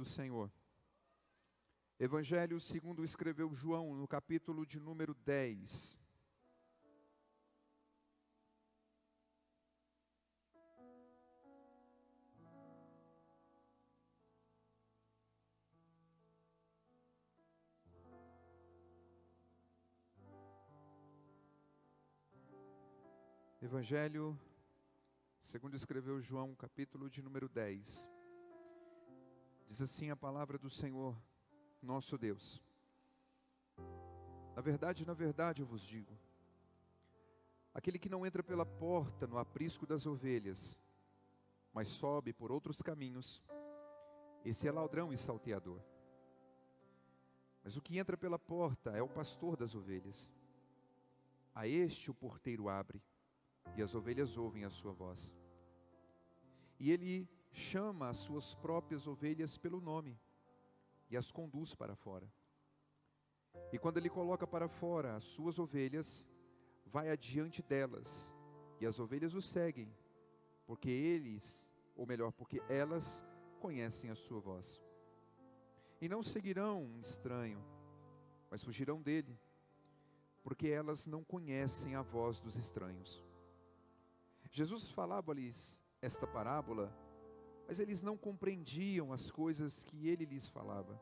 Senhor. Evangelho segundo escreveu João, no capítulo de número 10. Evangelho segundo escreveu João, capítulo de número 10. Diz assim a palavra do Senhor, nosso Deus. Na verdade eu vos digo, aquele que não entra pela porta no aprisco das ovelhas, mas sobe por outros caminhos, esse é ladrão e salteador. Mas o que entra pela porta é o pastor das ovelhas. A este o porteiro abre, e as ovelhas ouvem a sua voz. E ele chama as suas próprias ovelhas pelo nome, e as conduz para fora. E quando ele coloca para fora as suas ovelhas, vai adiante delas, e as ovelhas o seguem, porque elas conhecem a sua voz. E não seguirão um estranho, mas fugirão dele, porque elas não conhecem a voz dos estranhos. Jesus falava-lhes esta parábola, mas eles não compreendiam as coisas que ele lhes falava.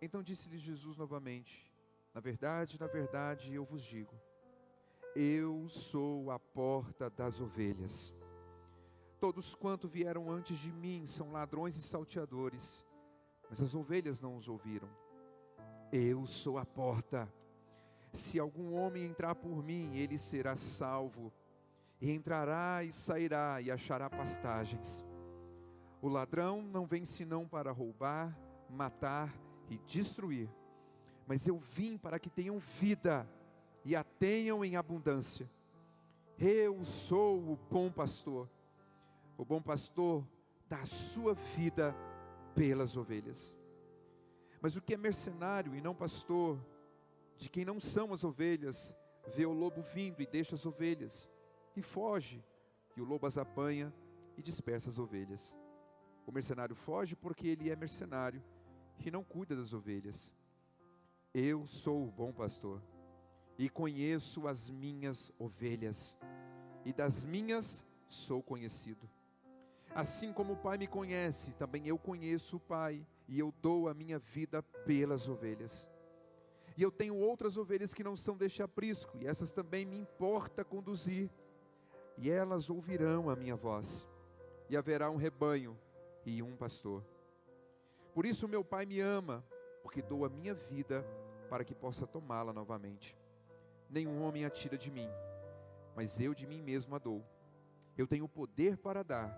Então disse-lhes Jesus novamente: na verdade, eu vos digo, eu sou a porta das ovelhas. Todos quanto vieram antes de mim são ladrões e salteadores, mas as ovelhas não os ouviram. Eu sou a porta. Se algum homem entrar por mim, ele será salvo, e entrará e sairá e achará pastagens. O ladrão não vem senão para roubar, matar e destruir. Mas eu vim para que tenham vida e a tenham em abundância. Eu sou o bom pastor. O bom pastor dá a sua vida pelas ovelhas. Mas o que é mercenário e não pastor, de quem não são as ovelhas, vê o lobo vindo e deixa as ovelhas, e foge, e o lobo as apanha e dispersa as ovelhas. O mercenário foge porque ele é mercenário e não cuida das ovelhas. Eu sou o bom pastor e conheço as minhas ovelhas, e das minhas sou conhecido. Assim como o Pai me conhece, também eu conheço o Pai, e eu dou a minha vida pelas ovelhas. E eu tenho outras ovelhas que não são deste aprisco, e essas também me importa conduzir, e elas ouvirão a minha voz, e haverá um rebanho e um pastor. Por isso meu Pai me ama, porque dou a minha vida para que possa tomá-la novamente. Nenhum homem a tira de mim, mas eu de mim mesmo a dou. Eu tenho poder para dar,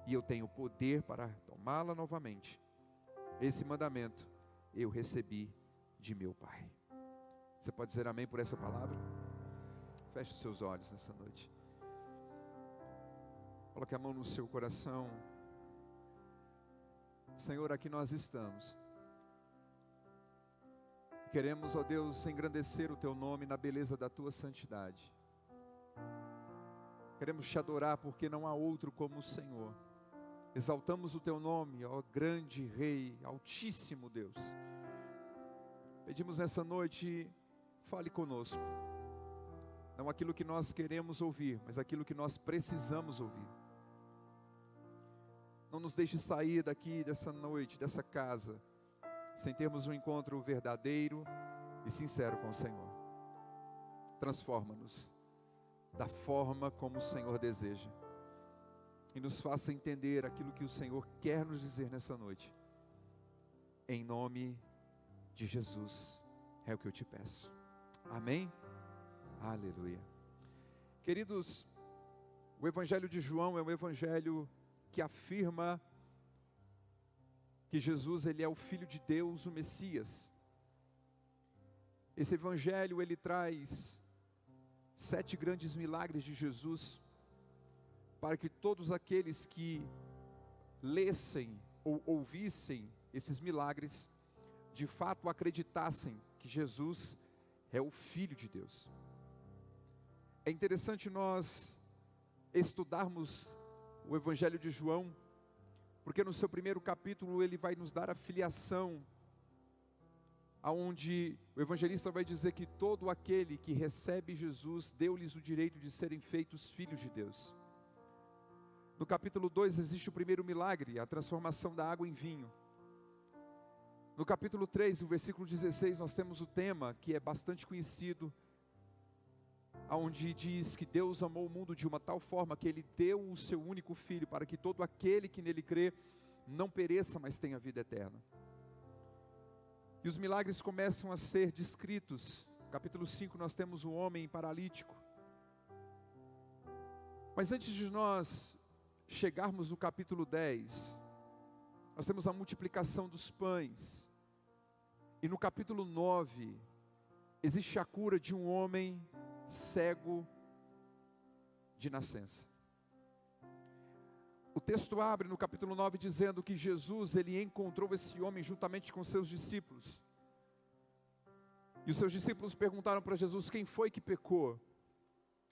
e eu tenho poder para tomá-la novamente. Esse mandamento eu recebi de meu Pai. Você pode dizer amém por essa palavra? Feche os seus olhos nessa noite. Coloque a mão no seu coração. Senhor, aqui nós estamos. Queremos, ó Deus, engrandecer o Teu nome na beleza da Tua santidade. Queremos Te adorar porque não há outro como o Senhor. Exaltamos o Teu nome, ó grande Rei, altíssimo Deus. Pedimos nessa noite, fale conosco. Não aquilo que nós queremos ouvir, mas aquilo que nós precisamos ouvir. Não nos deixe sair daqui dessa noite, dessa casa, sem termos um encontro verdadeiro e sincero com o Senhor. Transforma-nos da forma como o Senhor deseja, e nos faça entender aquilo que o Senhor quer nos dizer nessa noite. Em nome de Jesus, é o que eu te peço. Amém? Aleluia. Queridos, o Evangelho de João é um evangelho que afirma que Jesus, ele é o Filho de Deus, o Messias. Esse evangelho, ele traz 7 grandes milagres de Jesus, para que todos aqueles que lessem ou ouvissem esses milagres, de fato acreditassem que Jesus é o Filho de Deus. É interessante nós estudarmos o Evangelho de João, porque no seu primeiro capítulo ele vai nos dar a filiação, aonde o evangelista vai dizer que todo aquele que recebe Jesus, deu-lhes o direito de serem feitos filhos de Deus. No capítulo 2 existe o primeiro milagre, a transformação da água em vinho. No capítulo 3, no versículo 16, nós temos o tema que é bastante conhecido, onde diz que Deus amou o mundo de uma tal forma que Ele deu o seu único Filho, para que todo aquele que nele crê não pereça, mas tenha vida eterna. E os milagres começam a ser descritos. No capítulo 5 nós temos um homem paralítico. Mas antes de nós chegarmos no capítulo 10, nós temos a multiplicação dos pães. E no capítulo 9, existe a cura de um homem cego de nascença. O texto abre no capítulo 9 dizendo que Jesus, ele encontrou esse homem juntamente com seus discípulos. E os seus discípulos perguntaram para Jesus: quem foi que pecou?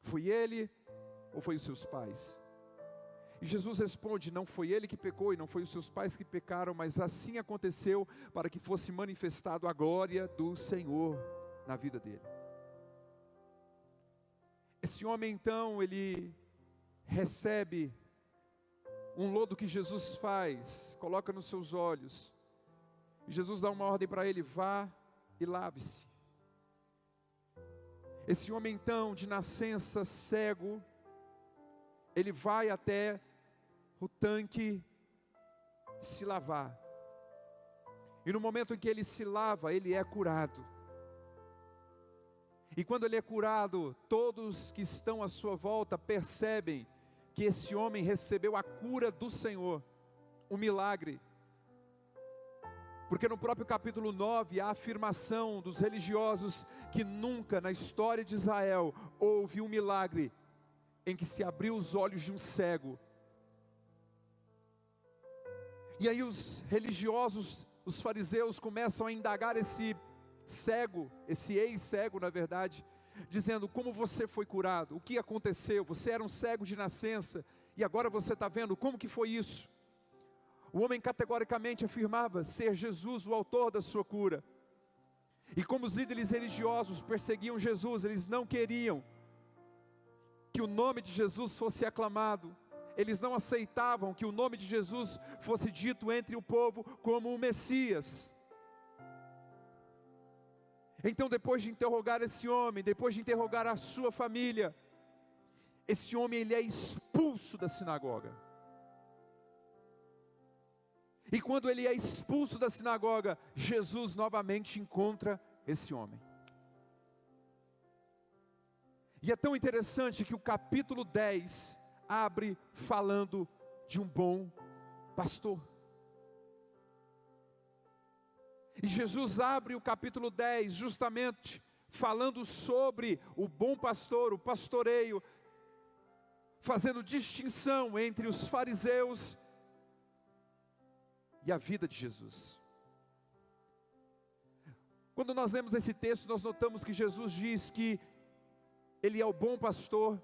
Foi ele ou foi os seus pais? E Jesus responde: não foi ele que pecou e não foi os seus pais que pecaram, mas assim aconteceu para que fosse manifestado a glória do Senhor na vida dele. Esse homem então, ele recebe um lodo que Jesus faz, coloca nos seus olhos, e Jesus dá uma ordem para ele: vá e lave-se. Esse homem então, de nascença cego, ele vai até o tanque se lavar, e no momento em que ele se lava, ele é curado. E quando ele é curado, todos que estão à sua volta percebem que esse homem recebeu a cura do Senhor, um milagre. Porque no próprio capítulo 9, a afirmação dos religiosos que nunca na história de Israel houve um milagre em que se abriu os olhos de um cego. E aí os religiosos, os fariseus, começam a indagar esse cego, esse ex-cego na verdade, dizendo: como você foi curado? O que aconteceu? Você era um cego de nascença e agora você está vendo, como que foi isso? O homem categoricamente afirmava ser Jesus o autor da sua cura. E como os líderes religiosos perseguiam Jesus, eles não queriam que o nome de Jesus fosse aclamado. Eles não aceitavam que o nome de Jesus fosse dito entre o povo como o Messias. Então, depois de interrogar esse homem, depois de interrogar a sua família, esse homem ele é expulso da sinagoga. E quando ele é expulso da sinagoga, Jesus novamente encontra esse homem. E é tão interessante que o capítulo 10 abre falando de um bom pastor. E Jesus abre o capítulo 10 justamente falando sobre o bom pastor, o pastoreio, fazendo distinção entre os fariseus e a vida de Jesus. Quando nós lemos esse texto, nós notamos que Jesus diz que Ele é o bom pastor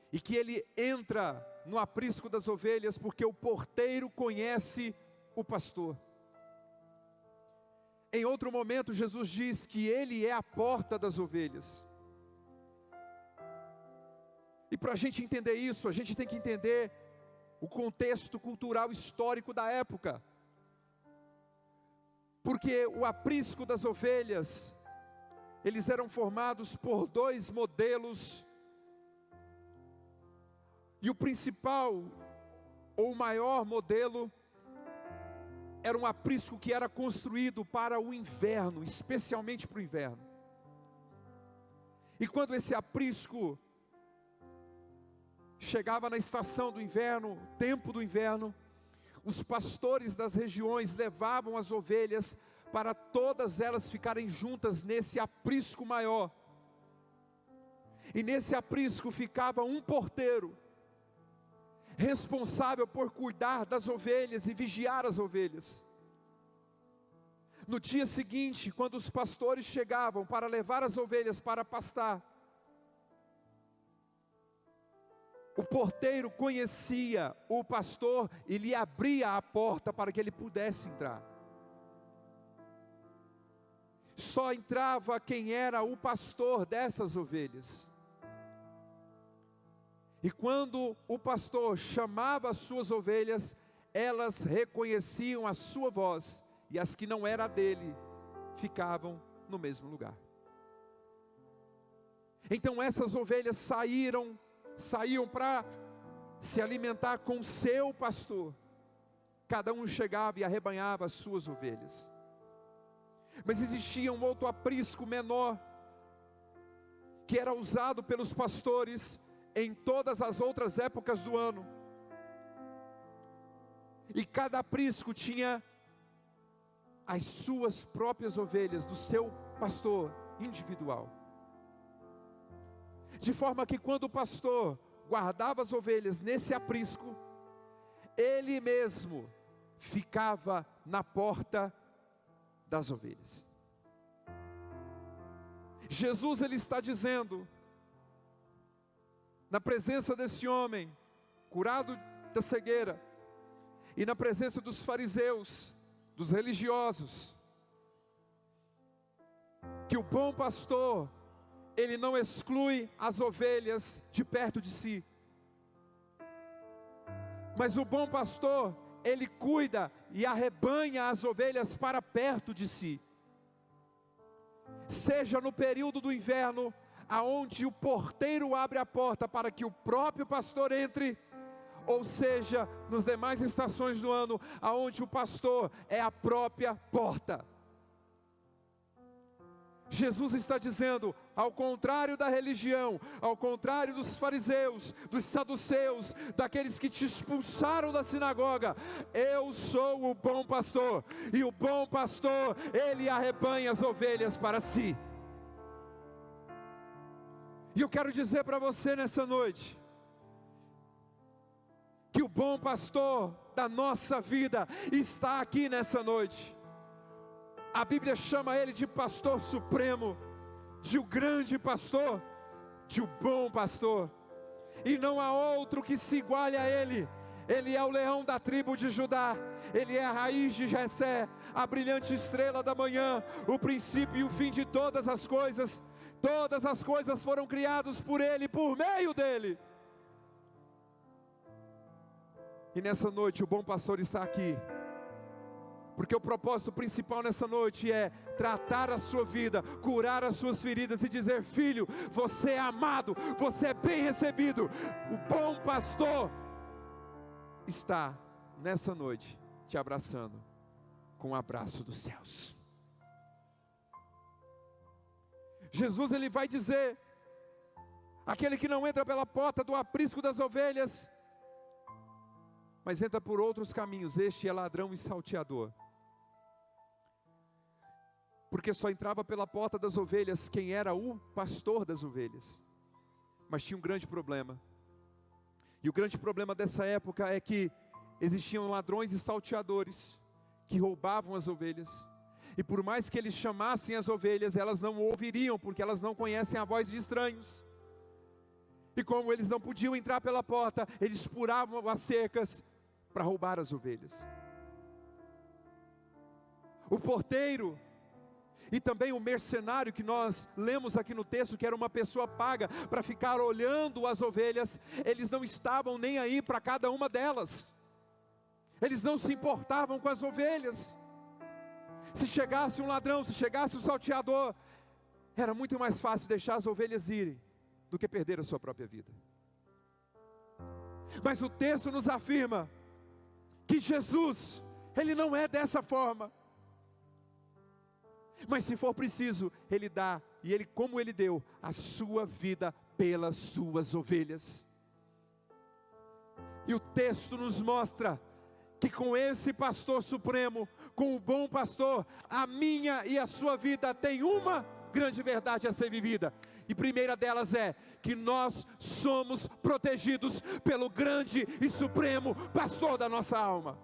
e que Ele entra no aprisco das ovelhas porque o porteiro conhece o pastor. Em outro momento, Jesus diz que Ele é a porta das ovelhas. E para a gente entender isso, a gente tem que entender o contexto cultural histórico da época. Porque o aprisco das ovelhas, eles eram formados por dois modelos. E o principal, ou o maior modelo, era um aprisco que era construído para o inverno, especialmente para o inverno. E quando esse aprisco chegava na estação do inverno, tempo do inverno, os pastores das regiões levavam as ovelhas para todas elas ficarem juntas nesse aprisco maior. E nesse aprisco ficava um porteiro, responsável por cuidar das ovelhas e vigiar as ovelhas. No dia seguinte, quando os pastores chegavam para levar as ovelhas para pastar, O porteiro conhecia o pastor e lhe abria a porta para que ele pudesse entrar. Só entrava quem era o pastor dessas ovelhas. E quando o pastor chamava as suas ovelhas, elas reconheciam a sua voz, e as que não era dele, ficavam no mesmo lugar. Então essas ovelhas saíam para se alimentar com o seu pastor. Cada um chegava e arrebanhava as suas ovelhas. Mas existia um outro aprisco menor, que era usado pelos pastores em todas as outras épocas do ano. E cada aprisco tinha as suas próprias ovelhas, do seu pastor individual. De forma que quando o pastor guardava as ovelhas nesse aprisco, ele mesmo ficava na porta das ovelhas. Jesus, ele está dizendo, na presença desse homem, curado da cegueira, e na presença dos fariseus, dos religiosos, que o bom pastor, ele não exclui as ovelhas de perto de si, mas o bom pastor, ele cuida e arrebanha as ovelhas para perto de si. Seja no período do inverno, aonde o porteiro abre a porta para que o próprio pastor entre, ou seja, nas demais estações do ano, aonde o pastor é a própria porta. Jesus está dizendo, ao contrário da religião, ao contrário dos fariseus, dos saduceus, daqueles que te expulsaram da sinagoga, eu sou o bom pastor, e o bom pastor, ele arrebanha as ovelhas para si. E eu quero dizer para você nessa noite, que o bom pastor da nossa vida está aqui nessa noite. A Bíblia chama ele de pastor supremo, de o grande pastor, de o bom pastor. E não há outro que se iguale a ele. Ele é o leão da tribo de Judá. Ele é a raiz de Jessé, a brilhante estrela da manhã, o princípio e o fim de todas as coisas. Todas as coisas foram criadas por ele, por meio dele. E nessa noite o bom pastor está aqui. Porque o propósito principal nessa noite é tratar a sua vida, curar as suas feridas e dizer: filho, você é amado, você é bem recebido. O bom pastor está nessa noite te abraçando com um abraço dos céus. Jesus, ele vai dizer: aquele que não entra pela porta do aprisco das ovelhas, mas entra por outros caminhos, este é ladrão e salteador. Porque só entrava pela porta das ovelhas quem era o pastor das ovelhas. Mas tinha um grande problema. E o grande problema dessa época é que existiam ladrões e salteadores que roubavam as ovelhas. E por mais que eles chamassem as ovelhas, elas não ouviriam, porque elas não conhecem a voz de estranhos. E como eles não podiam entrar pela porta, eles furavam as cercas para roubar as ovelhas. O porteiro e também o mercenário que nós lemos aqui no texto, que era uma pessoa paga para ficar olhando as ovelhas, eles não estavam nem aí para cada uma delas. Eles não se importavam com as ovelhas. Se chegasse um ladrão, se chegasse um salteador, era muito mais fácil deixar as ovelhas irem do que perder a sua própria vida. Mas o texto nos afirma que Jesus, ele não é dessa forma. Mas se for preciso, ele dá, e ele, como ele deu, a sua vida pelas suas ovelhas. E o texto nos mostra que com esse pastor supremo, com o bom pastor, a minha e a sua vida tem uma grande verdade a ser vivida. E primeira delas é que nós somos protegidos pelo grande e supremo pastor da nossa alma.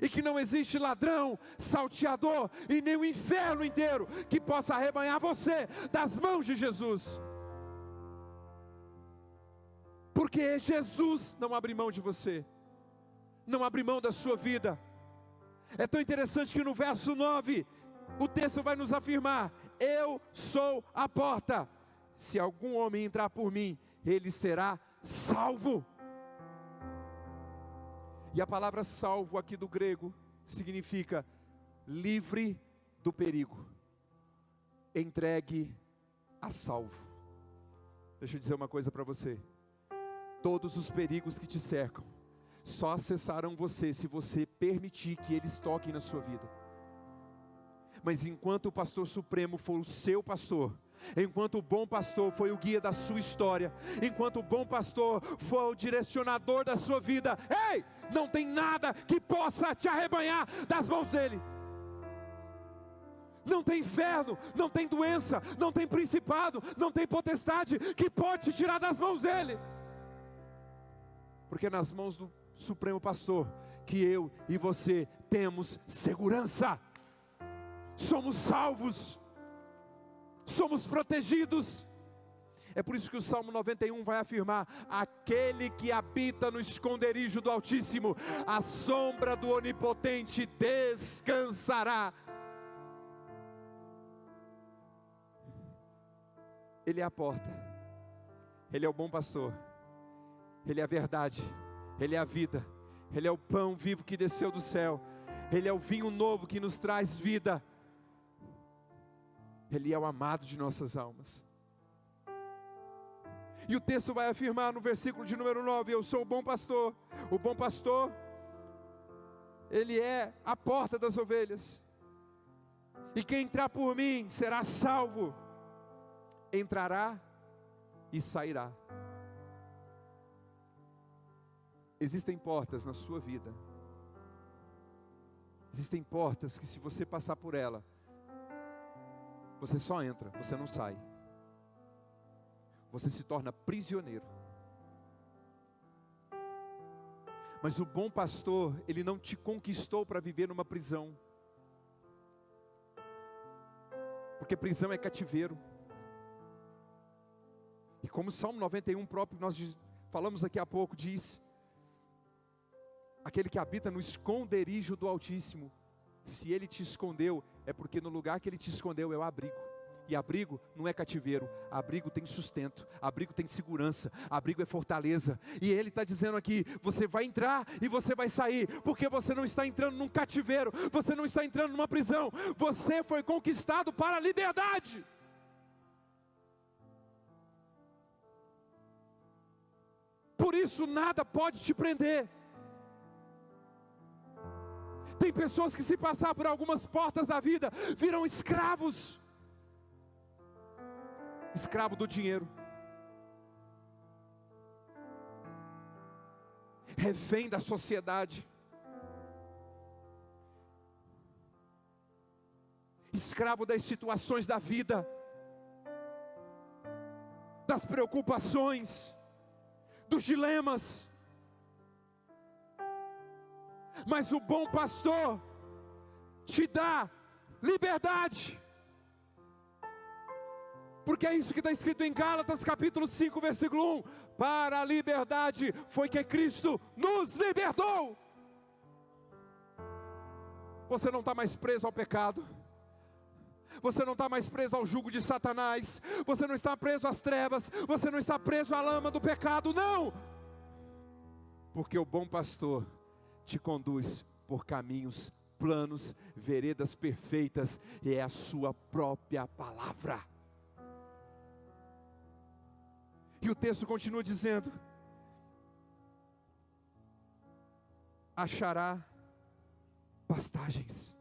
E que não existe ladrão, salteador e nem o inferno inteiro que possa arrebanhar você das mãos de Jesus. Porque Jesus não abre mão de você, não abre mão da sua vida. É tão interessante que no verso 9, o texto vai nos afirmar: eu sou a porta, se algum homem entrar por mim, ele será salvo. E a palavra salvo aqui do grego significa livre do perigo, entregue a salvo. Deixa eu dizer uma coisa para você: todos os perigos que te cercam só acessarão você se você permitir que eles toquem na sua vida. Mas enquanto o pastor supremo for o seu pastor, enquanto o bom pastor foi o guia da sua história, enquanto o bom pastor for o direcionador da sua vida, ei, não tem nada que possa te arrebanhar das mãos dele. Não tem inferno, não tem doença, não tem principado, não tem potestade que pode te tirar das mãos dele. Porque é nas mãos do Supremo Pastor que eu e você temos segurança. Somos salvos, somos protegidos. É por isso que o Salmo 91 vai afirmar: aquele que habita no esconderijo do Altíssimo, a sombra do Onipotente descansará. Ele é a porta, Ele é o bom pastor, Ele é a verdade, Ele é a vida, Ele é o pão vivo que desceu do céu, Ele é o vinho novo que nos traz vida, Ele é o amado de nossas almas. E o texto vai afirmar no versículo de número 9: eu sou o bom pastor. O bom pastor, ele é a porta das ovelhas, e quem entrar por mim será salvo, entrará e sairá. Existem portas na sua vida, existem portas que se você passar por ela, você só entra, você não sai. Você se torna prisioneiro. Mas o bom pastor, ele não te conquistou para viver numa prisão. Porque prisão é cativeiro. E como o Salmo 91 próprio, nós falamos aqui há pouco, diz: aquele que habita no esconderijo do Altíssimo, se ele te escondeu, é porque no lugar que ele te escondeu é o abrigo. E abrigo não é cativeiro, abrigo tem sustento, abrigo tem segurança, abrigo é fortaleza. E ele está dizendo aqui: você vai entrar e você vai sair, porque você não está entrando num cativeiro, você não está entrando numa prisão, você foi conquistado para a liberdade. Por isso nada pode te prender. Tem pessoas que, se passar por algumas portas da vida, viram escravos. Escravo do dinheiro, refém da sociedade, escravo das situações da vida, das preocupações, dos dilemas. Mas o bom pastor te dá liberdade. Porque é isso que está escrito em Gálatas capítulo 5, versículo 1. Para a liberdade foi que Cristo nos libertou. Você não está mais preso ao pecado. Você não está mais preso ao jugo de Satanás. Você não está preso às trevas. Você não está preso à lama do pecado, não. Porque o bom pastor te conduz por caminhos planos, veredas perfeitas, e é a sua própria palavra. E o texto continua dizendo: achará pastagens.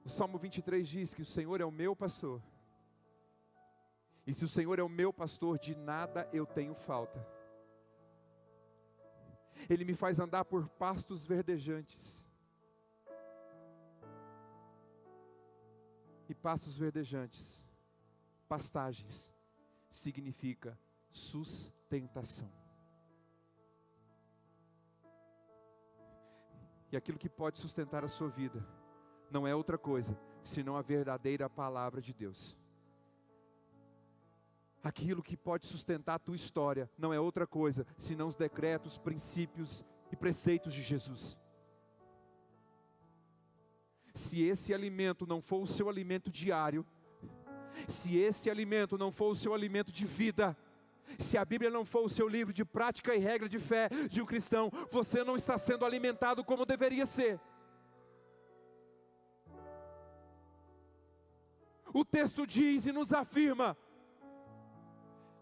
O Salmo 23 diz que o Senhor é o meu pastor. E se o Senhor é o meu pastor, de nada eu tenho falta. Ele me faz andar por pastos verdejantes. E pastos verdejantes, pastagens, significa sustentação. E aquilo que pode sustentar a sua vida não é outra coisa senão a verdadeira palavra de Deus. aquilo que pode sustentar a tua história não é outra coisa, senão os decretos, princípios e preceitos de Jesus. Se esse alimento não for o seu alimento diário, se esse alimento não for o seu alimento de vida, se a Bíblia não for o seu livro de prática e regra de fé de um cristão, você não está sendo alimentado como deveria ser. O texto diz e nos afirma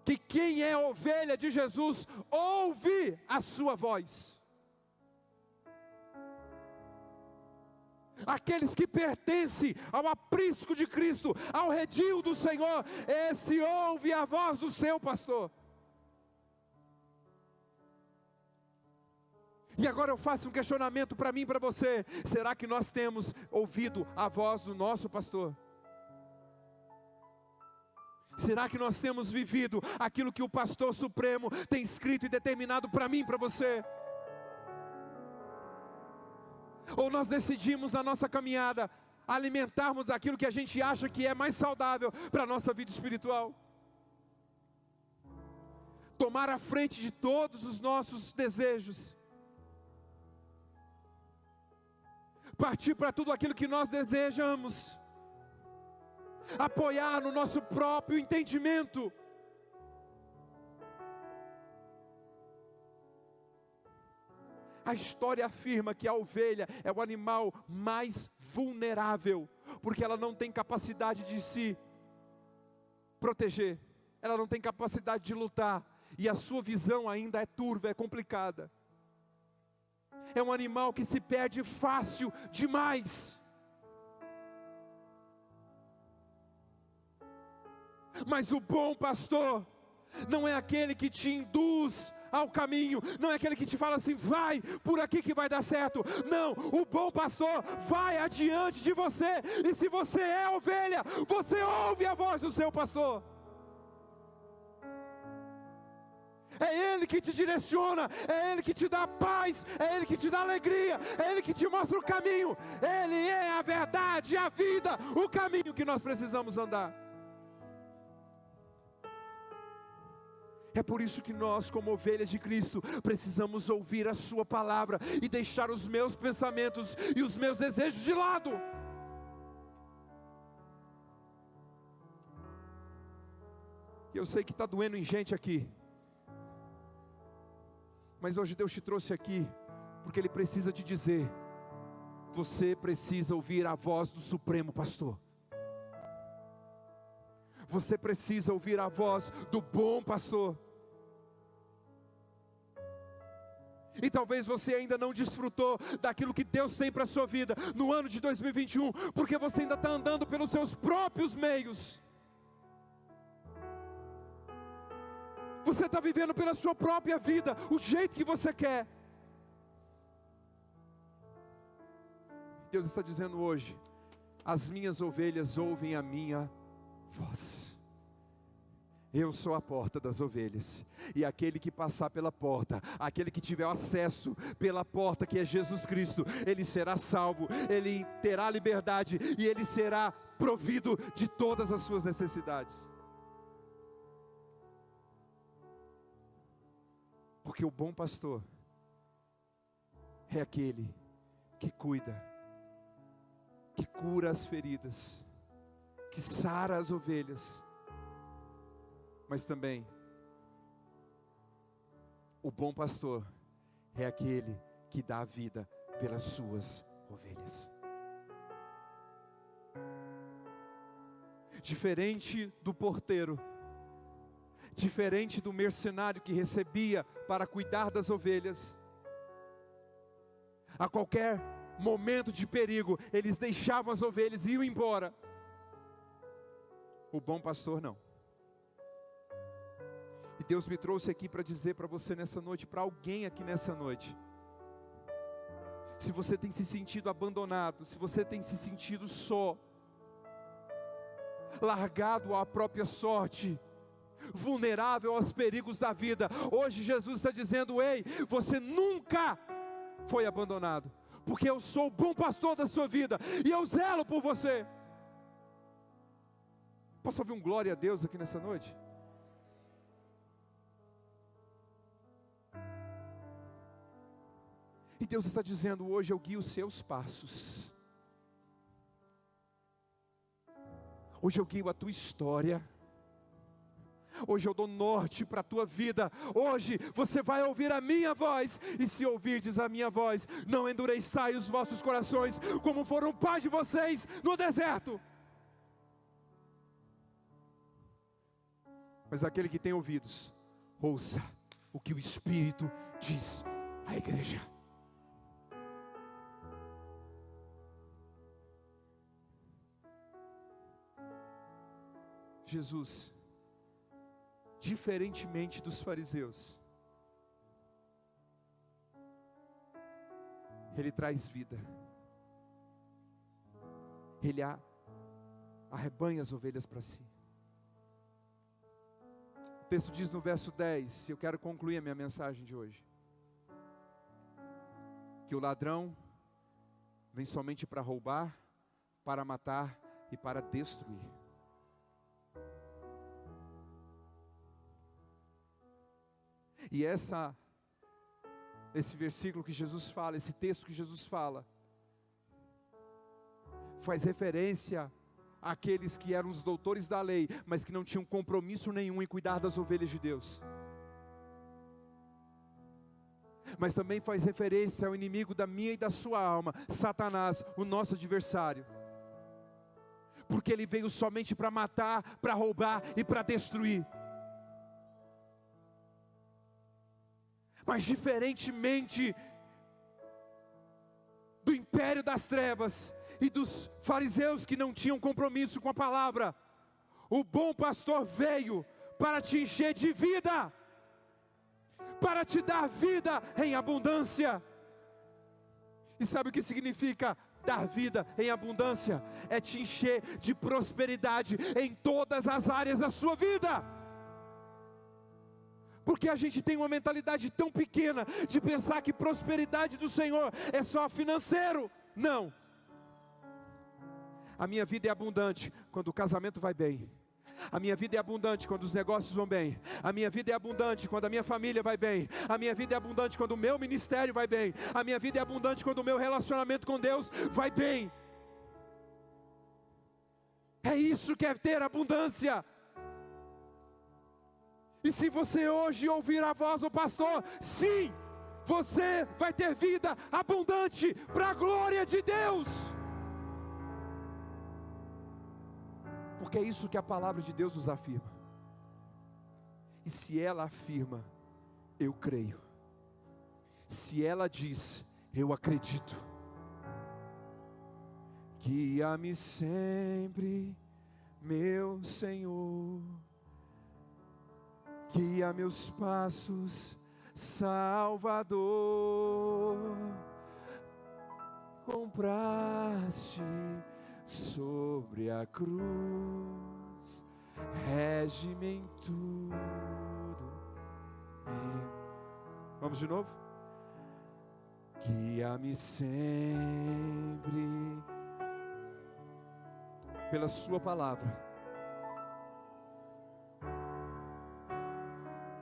que quem é ovelha de Jesus ouve a sua voz. Aqueles que pertencem ao aprisco de Cristo, ao redil do Senhor, esse ouve a voz do seu pastor. E agora eu faço um questionamento para mim e para você: será que nós temos ouvido a voz do nosso pastor? Será que nós temos vivido aquilo que o pastor supremo tem escrito e determinado para mim e para você? Ou nós decidimos na nossa caminhada alimentarmos aquilo que a gente acha que é mais saudável para a nossa vida espiritual? Tomar a frente de todos os nossos desejos, partir para tudo aquilo que nós desejamos, apoiar no nosso próprio entendimento. A história afirma que a ovelha é o animal mais vulnerável, porque ela não tem capacidade de se proteger, ela não tem capacidade de lutar, e a sua visão ainda é turva, é complicada. É um animal que se perde fácil demais. Mas o bom pastor não é aquele que te induz ao caminho, não é aquele que te fala assim: vai por aqui que vai dar certo. Não, o bom pastor vai adiante de você, e se você é ovelha, você ouve a voz do seu pastor. É Ele que te direciona, é Ele que te dá paz, é Ele que te dá alegria, é Ele que te mostra o caminho. Ele é a verdade, a vida, o caminho que nós precisamos andar. É por isso que nós, como ovelhas de Cristo, precisamos ouvir a sua palavra e deixar os meus pensamentos e os meus desejos de lado. E eu sei que está doendo em gente aqui, mas hoje Deus te trouxe aqui porque Ele precisa te dizer: você precisa ouvir a voz do Supremo Pastor. Você precisa ouvir a voz do bom pastor. E talvez você ainda não desfrutou daquilo que Deus tem para a sua vida no ano de 2021, porque você ainda está andando pelos seus próprios meios. Você está vivendo pela sua própria vida, o jeito que você quer. Deus está dizendo hoje: as minhas ovelhas ouvem a minha voz. Eu sou a porta das ovelhas, e aquele que passar pela porta, aquele que tiver acesso pela porta que é Jesus Cristo, ele será salvo, ele terá liberdade, e ele será provido de todas as suas necessidades. Porque o bom pastor é aquele que cuida, que cura as feridas, que sara as ovelhas. Mas também, o bom pastor é aquele que dá a vida pelas suas ovelhas. Diferente do porteiro, diferente do mercenário que recebia para cuidar das ovelhas, a qualquer momento de perigo, eles deixavam as ovelhas e iam embora. O bom pastor não. E Deus me trouxe aqui para dizer para você nessa noite, para alguém aqui nessa noite: se você tem se sentido abandonado, se você tem se sentido só, largado à própria sorte, vulnerável aos perigos da vida, hoje Jesus está dizendo: ei, você nunca foi abandonado, porque eu sou o bom pastor da sua vida, e eu zelo por você. Posso ouvir um glória a Deus aqui nessa noite? E Deus está dizendo: hoje eu guio os seus passos. Hoje eu guio a tua história. Hoje eu dou norte para a tua vida. Hoje você vai ouvir a minha voz. E se ouvirdes a minha voz, não endureçai os vossos corações, como foram pais de vocês no deserto. Mas aquele que tem ouvidos, ouça o que o Espírito diz à igreja. Jesus, diferentemente dos fariseus, Ele traz vida. Ele arrebanha as ovelhas para si. O texto diz no verso 10, e eu quero concluir a minha mensagem de hoje, que o ladrão vem somente para roubar, para matar e para destruir. E esse versículo que Jesus fala, esse texto que Jesus fala, faz referência àqueles que eram os doutores da lei, mas que não tinham compromisso nenhum em cuidar das ovelhas de Deus. Mas também faz referência ao inimigo da minha e da sua alma, Satanás, o nosso adversário. Porque ele veio somente para matar, para roubar e para destruir. Mas diferentemente do império das trevas e dos fariseus que não tinham compromisso com a palavra, o bom pastor veio para te encher de vida, para te dar vida em abundância. E sabe o que significa dar vida em abundância? É te encher de prosperidade em todas as áreas da sua vida. Porque a gente tem uma mentalidade tão pequena de pensar que prosperidade do Senhor é só financeiro. Não. A minha vida é abundante quando o casamento vai bem. A minha vida é abundante quando os negócios vão bem. A minha vida é abundante quando a minha família vai bem. A minha vida é abundante quando o meu ministério vai bem. A minha vida é abundante quando o meu relacionamento com Deus vai bem. É isso que é ter abundância. E se você hoje ouvir a voz do pastor, sim, você vai ter vida abundante para a glória de Deus. Porque é isso que a palavra de Deus nos afirma. E se ela afirma, eu creio. Se ela diz, eu acredito. Guia-me sempre, meu Senhor. Guia meus passos, Salvador. Compraste sobre a cruz, rege-me em tudo. Vamos de novo? Guia-me sempre pela sua palavra.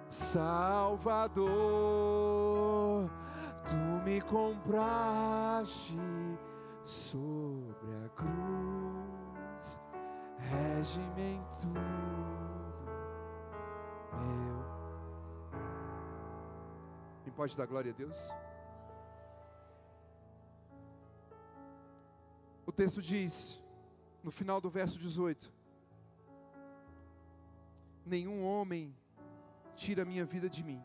Salvador, tu me compraste sobre a cruz, rege-me em tudo, meu. Quem pode dar glória a Deus? O texto diz, no final do verso 18: nenhum homem tira a minha vida de mim,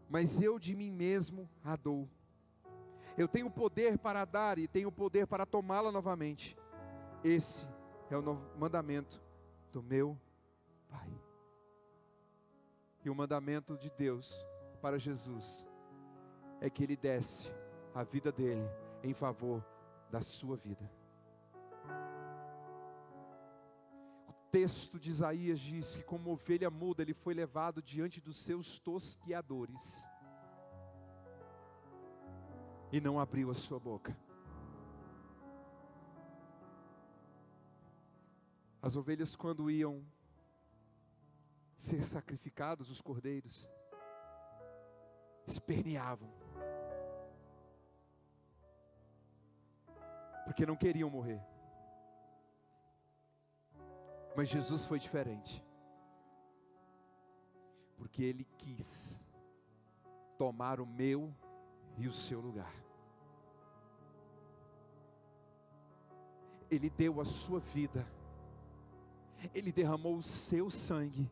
mas eu de mim mesmo a dou. Eu tenho poder para dar e tenho poder para tomá-la novamente. Esse é o mandamento do meu Pai. E o mandamento de Deus para Jesus é que Ele desse a vida dele em favor da sua vida. O texto de Isaías diz que como ovelha muda ele foi levado diante dos seus tosqueadores e não abriu a sua boca. As ovelhas, quando iam ser sacrificados, os cordeiros esperneavam, porque não queriam morrer. Mas Jesus foi diferente, porque Ele quis tomar o meu e o seu lugar. Ele deu a sua vida, Ele derramou o seu sangue,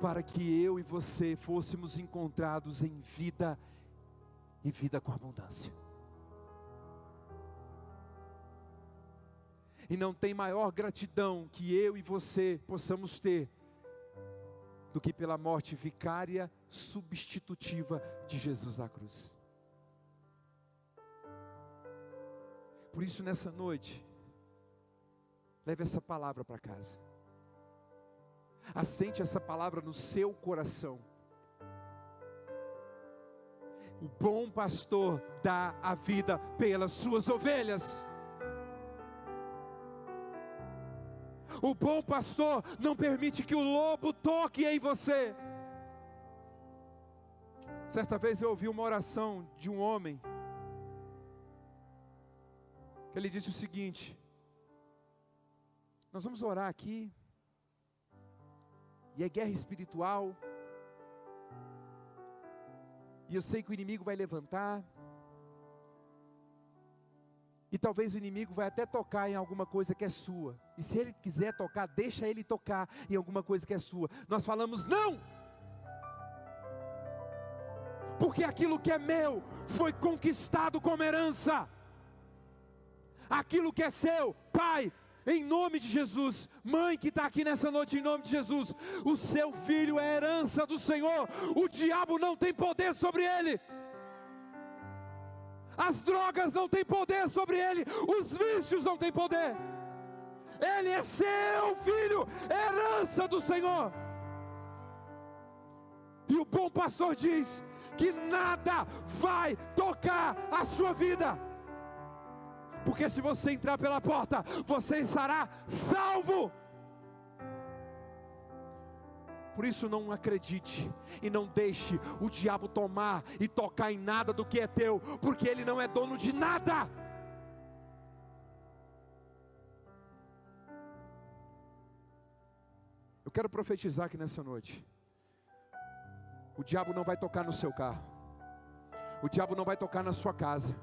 para que eu e você fôssemos encontrados em vida, e vida com abundância. E não tem maior gratidão que eu e você possamos ter, do que pela morte vicária, substitutiva de Jesus na cruz. Por isso, nessa noite, leve essa palavra para casa. Assente essa palavra no seu coração. O bom pastor dá a vida pelas suas ovelhas. O bom pastor não permite que o lobo toque em você. Certa vez eu ouvi uma oração de um homem, que ele disse o seguinte: nós vamos orar aqui, e é guerra espiritual, e eu sei que o inimigo vai levantar, e talvez o inimigo vai até tocar em alguma coisa que é sua, e se ele quiser tocar, deixa ele tocar em alguma coisa que é sua. Nós falamos não, porque aquilo que é meu, foi conquistado como herança. Aquilo que é seu, pai, em nome de Jesus, mãe que está aqui nessa noite, em nome de Jesus, o seu filho é herança do Senhor. O diabo não tem poder sobre ele, as drogas não têm poder sobre ele, os vícios não têm poder. Ele é seu filho, herança do Senhor. E o bom pastor diz que nada vai tocar a sua vida, porque se você entrar pela porta, você estará salvo. Por isso não acredite e não deixe o diabo tomar e tocar em nada do que é teu, porque ele não é dono de nada. Eu quero profetizar aqui nessa noite: o diabo não vai tocar no seu carro, o diabo não vai tocar na sua casa,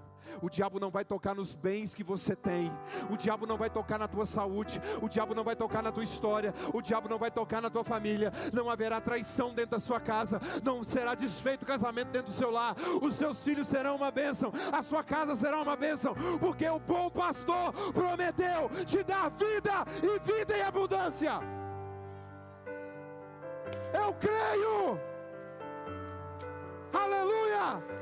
o diabo não vai tocar nos bens que você tem, o diabo não vai tocar na tua saúde, o diabo não vai tocar na tua história, o diabo não vai tocar na tua família. Não haverá traição dentro da sua casa, não será desfeito o casamento dentro do seu lar, os seus filhos serão uma bênção, a sua casa será uma bênção, porque o bom pastor prometeu te dar vida e vida em abundância. Eu creio, aleluia.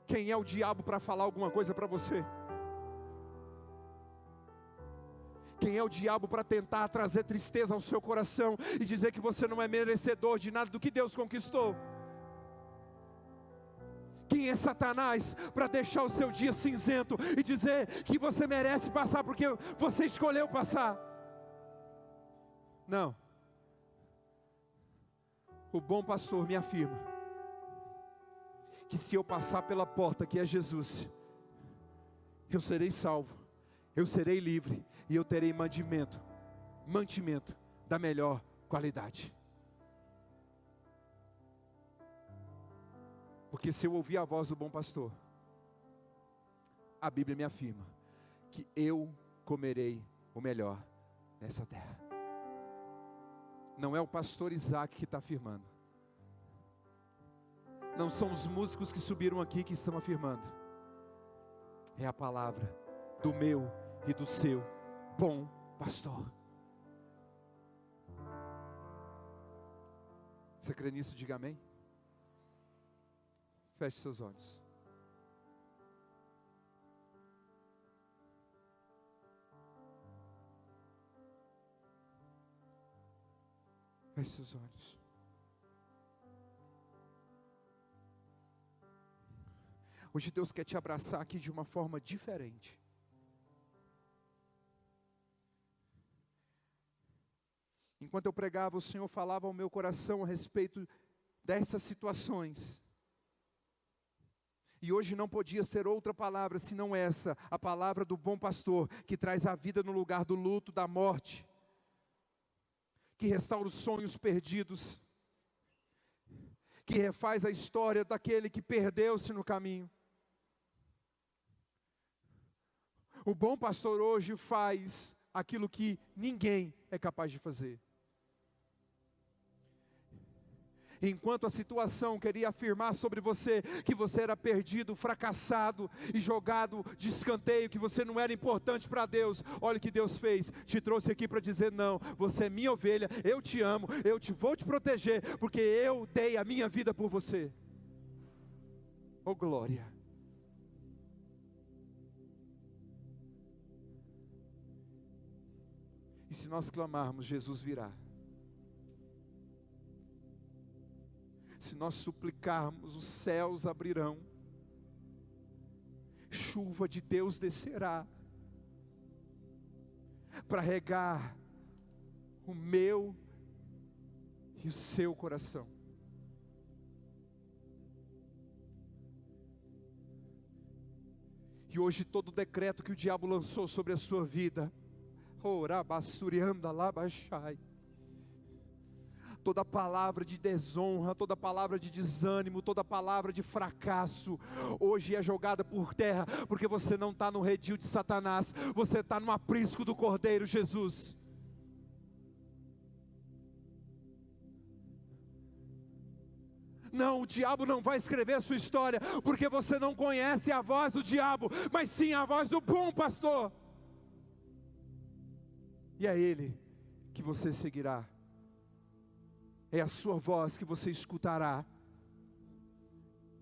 Quem é o diabo para falar alguma coisa para você? Quem é o diabo para tentar trazer tristeza ao seu coração e dizer que você não é merecedor de nada do que Deus conquistou? Quem é Satanás para deixar o seu dia cinzento e dizer que você merece passar porque você escolheu passar? Não. O bom pastor me afirma que se eu passar pela porta que é Jesus, eu serei salvo, eu serei livre e eu terei mantimento da melhor qualidade. Porque se eu ouvir a voz do bom pastor, a Bíblia me afirma que eu comerei o melhor nessa terra. Não é o pastor Isaac que está afirmando, não são os músicos que subiram aqui que estão afirmando, é a palavra do meu e do seu bom pastor. Você crê nisso? Diga amém. Feche seus olhos. Feche seus olhos. Hoje Deus quer te abraçar aqui de uma forma diferente. Enquanto eu pregava, o Senhor falava ao meu coração a respeito dessas situações. E hoje não podia ser outra palavra senão essa, a palavra do bom pastor, que traz a vida no lugar do luto, da morte, que restaura os sonhos perdidos, que refaz a história daquele que perdeu-se no caminho. O bom pastor hoje faz aquilo que ninguém é capaz de fazer. Enquanto a situação queria afirmar sobre você que você era perdido, fracassado e jogado de escanteio, que você não era importante para Deus, olha o que Deus fez, te trouxe aqui para dizer: não, você é minha ovelha, eu te amo, vou te proteger, porque eu dei a minha vida por você. Oh glória! E se nós clamarmos, Jesus virá. Se nós suplicarmos, os céus abrirão, chuva de Deus descerá, para regar o meu e o seu coração. E hoje todo decreto que o diabo lançou sobre a sua vida, toda palavra de desonra, toda palavra de desânimo, toda palavra de fracasso, hoje é jogada por terra, porque você não está no redil de Satanás, você está no aprisco do Cordeiro Jesus. Não, o diabo não vai escrever a sua história, porque você não conhece a voz do diabo, mas sim a voz do bom pastor. E é Ele que você seguirá. É a sua voz que você escutará.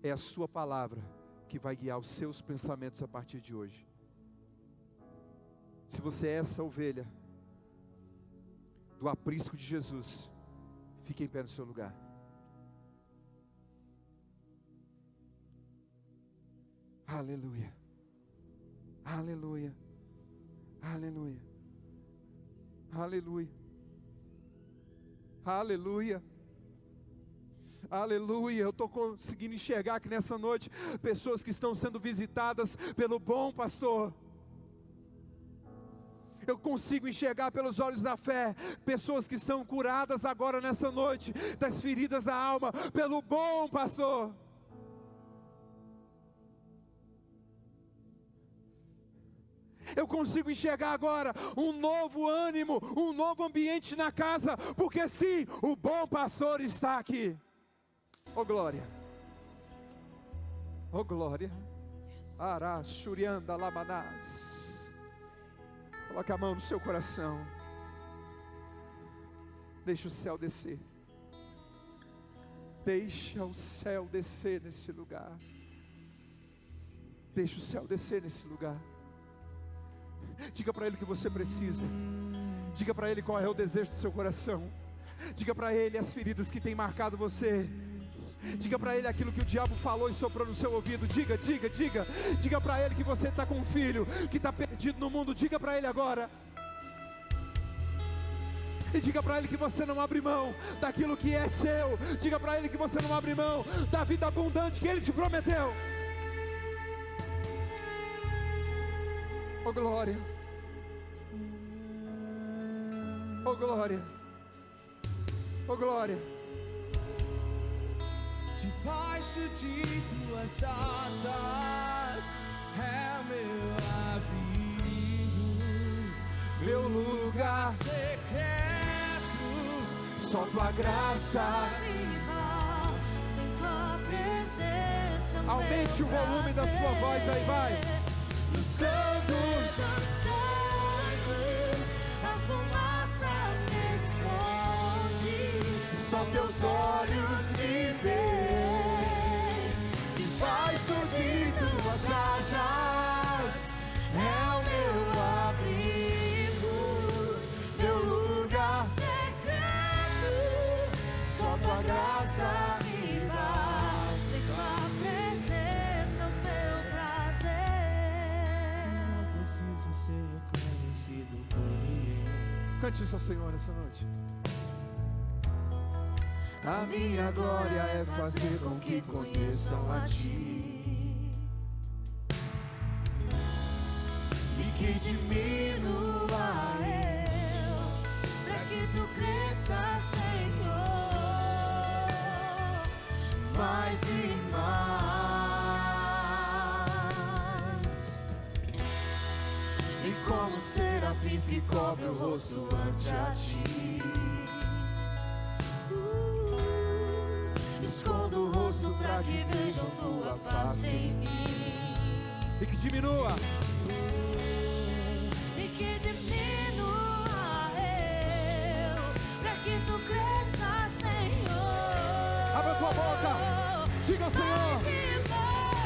É a sua palavra que vai guiar os seus pensamentos a partir de hoje. Se você é essa ovelha do aprisco de Jesus, fique em pé no seu lugar. Aleluia. Aleluia. Aleluia. Aleluia. Aleluia. Aleluia. Eu estou conseguindo enxergar aqui nessa noite pessoas que estão sendo visitadas pelo bom pastor. Eu consigo enxergar pelos olhos da fé pessoas que são curadas agora nessa noite das feridas da alma pelo bom pastor. Eu consigo enxergar agora um novo ânimo, um novo ambiente na casa, porque sim, o bom pastor está aqui. Oh glória, oh glória. Ará, Shurianda, Lamanás. Coloque a mão no seu coração. Deixa o céu descer. Deixa o céu descer nesse lugar. Deixa o céu descer nesse lugar. Diga para Ele o que você precisa. Diga para Ele qual é o desejo do seu coração. Diga para Ele as feridas que tem marcado você. Diga para Ele aquilo que o diabo falou e soprou no seu ouvido. Diga, diga, diga. Diga para Ele que você está com um filho que está perdido no mundo. Diga para Ele agora. E diga para Ele que você não abre mão daquilo que é seu. Diga para Ele que você não abre mão da vida abundante que Ele te prometeu. Oh glória. Oh glória. Oh glória. Debaixo de tuas asas é o meu abrigo, Meu lugar secreto. só tua graça. Sem tua presença, Aumente o volume da sua voz aí, vai. no santo dos santos, a fumaça me esconde. Só teus olhos me veem. Debaixo de tuas asas é o meu abrigo, meu lugar secreto. Só tua graça me basta, em tua presença o meu prazer. Não preciso ser reconhecido por ninguém. Cante isso ao Senhor nessa noite. A minha glória é fazer com que conheçam a Ti, e que diminua eu, para que Tu cresça, Senhor, mais e mais. E como serafins que cobre o rosto ante a Ti, escondo o rosto para que vejam Tua face em mim. E que diminua. E que diminua eu, para que Tu cresça, Senhor. Abra tua boca. Diga ao Senhor.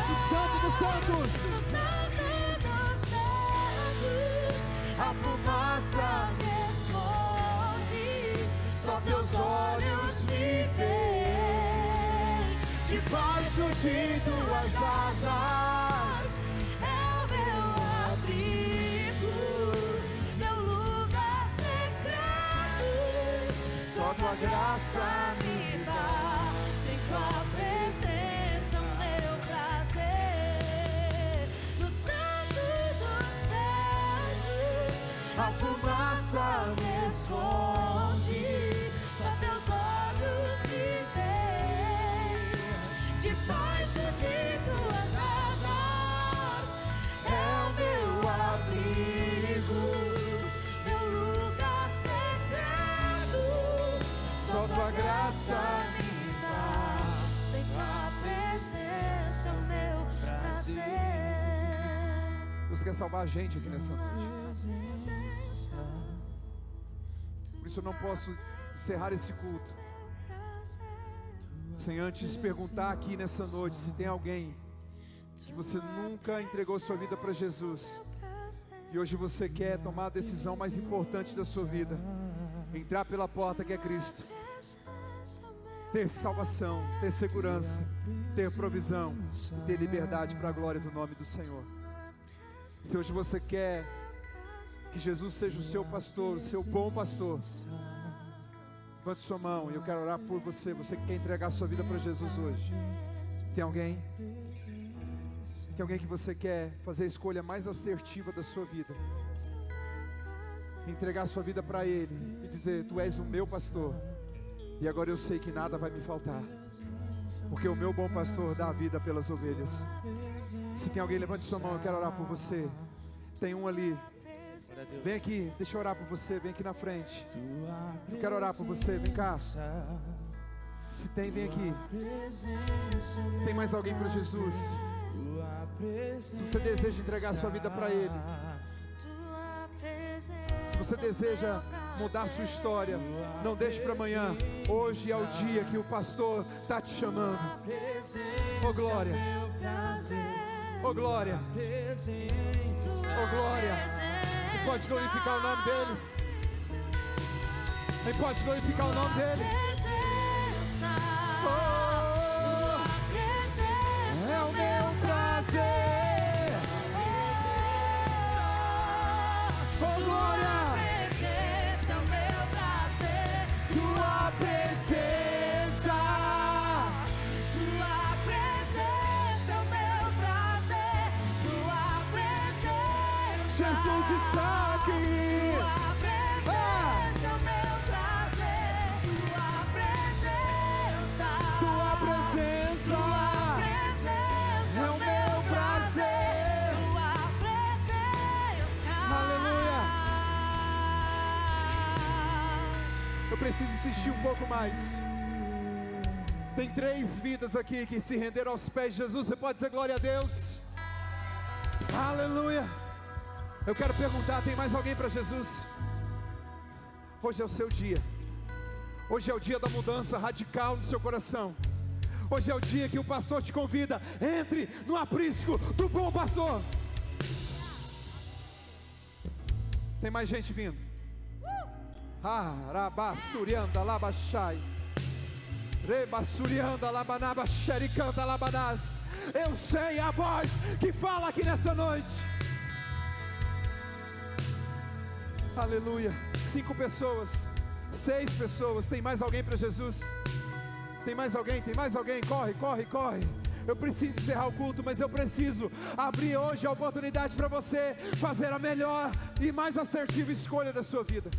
O Santo dos Santos. No Santo dos Santos, a fumaça me esconde, só Teus olhos me veem. Debaixo de Tuas asas é o meu abrigo, meu lugar secreto. Só Tua graça me basta, em Tua presença o meu prazer. No Santo dos Santos, a fumaça me esconde, só Teus olhos me veem. Debaixo de Tuas asas é o meu abrigo, meu lugar secreto. Só Tua graça me basta, em Tua presença o meu prazer. Deus quer salvar a gente aqui nessa noite. Por isso eu não posso encerrar esse culto sem antes perguntar aqui nessa noite se tem alguém que você nunca entregou sua vida para Jesus e hoje você quer tomar a decisão mais importante da sua vida, entrar pela porta que é Cristo, ter salvação, ter segurança, ter provisão e ter liberdade para a glória do nome do Senhor. Se hoje você quer que Jesus seja o seu pastor, o seu bom pastor, levante sua mão e eu quero orar por você. Você que quer entregar sua vida para Jesus hoje. Tem alguém? Tem alguém que você quer fazer a escolha mais assertiva da sua vida? Entregar sua vida para Ele e dizer: Tu és o meu pastor e agora eu sei que nada vai me faltar, porque o meu bom pastor dá a vida pelas ovelhas. Se tem alguém, levante sua mão, eu quero orar por você. Tem um ali. Vem aqui, deixa eu orar por você, vem aqui na frente. Eu quero orar por você, vem cá. Se tem, vem aqui. Tem mais alguém para Jesus? Se você deseja entregar sua vida para Ele, se você deseja mudar sua história, não deixe para amanhã. Hoje é o dia que o pastor está te chamando. Oh glória, oh glória, oh glória. Pode glorificar o nome dEle. Quem pode glorificar o nome dEle? Oh, é o meu prazer. Oh glória. Tua presença, Tua presença é o meu prazer. Tua presença, Jesus está aqui. Tua presença é o meu prazer. Tua presença, Tua presença é o meu prazer. Tua presença, aleluia. Eu preciso insistir um pouco mais. Tem 3 vidas aqui que se renderam aos pés de Jesus. Você pode dizer glória a Deus? Aleluia. Eu quero perguntar, tem mais alguém para Jesus? Hoje é o seu dia. Hoje é o dia da mudança radical no seu coração. Hoje é o dia que o pastor te convida. Entre no aprisco do bom pastor. Tem mais gente vindo. Rabassurianda labachai, rebassurianda labanaba xericanta labanás. Eu sei a voz que fala aqui nessa noite. Aleluia. 5 pessoas, 6 pessoas. Tem mais alguém para Jesus? Tem mais alguém? Tem mais alguém? Corre, corre, corre. Eu preciso encerrar o culto, mas eu preciso abrir hoje a oportunidade para você fazer a melhor e mais assertiva escolha da sua vida.